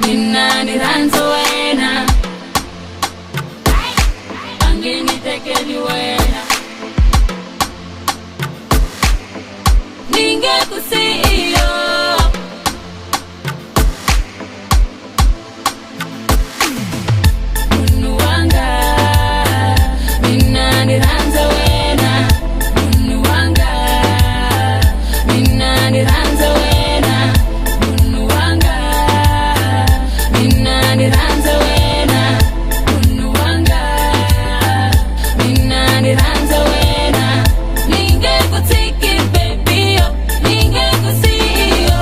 Ninani ranzo wena Angeni tekeli wena Ninge kusiyo Munu wanga Ninani ranzo wena Munu wanga Ninani ranzo wena Munu wanga Ninani ranzo wena Munu wanga Ninani ranzo wena Ninge kutiki baby yo Ninge kusiyo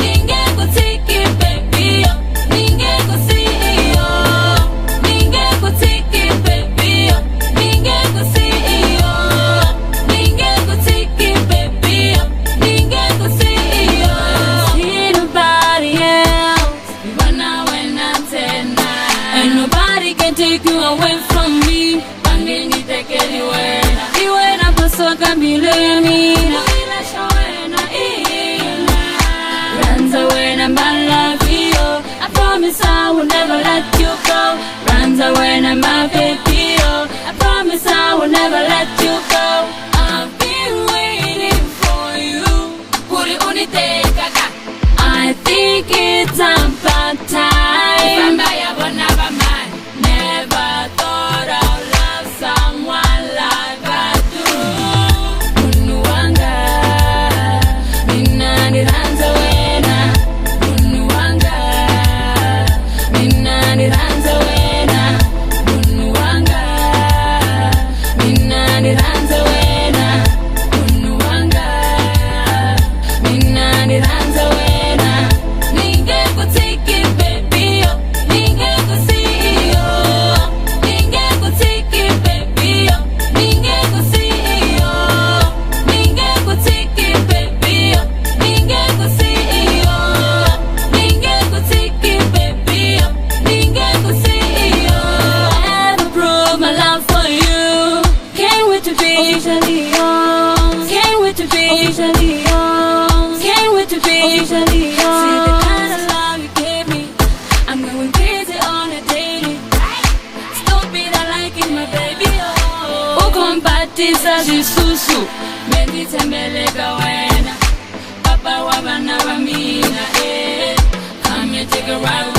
Ninge kutiki baby yo Ninge kusiyo Ninge kutiki baby yo Ninge kusiyo Ninge kutiki baby yo Ninge kusiyo See nobody else You wanna win tonight And nobody can take you away from me Angeni tekeli wena Iwena pasoka milemina Wila shawena ina Ranza wena my love yo I promise I will never let you go Ranza wena my baby yo I promise I will never let you go I've been waiting for you Kuri uniteka I think it's about time Never thought I'd love someone like I do Munu wanga Ninani ranzo wena Munu wanga Ninani ranzo wena Munu wanga Ninani ranzo wena Munu wanga Ninani ranzo wena Ninge kutiki baby yo Ninge kusiyo Ninge kutiki baby yo Ninge kusiyo Ninge kutiki baby yo Ninge kusiyo Ninge kutiki baby yo Ninge kusiyo I ever prove my love for you Can't wait to be officially yours Can't wait to be officially yours Can't wait to be officially yours See the kind of love you gave me I'm going crazy on a daily Stupid I like it my baby oh Ukompatiza zisusu Menditembeleka wena Papa wabana wamina Come here take a ride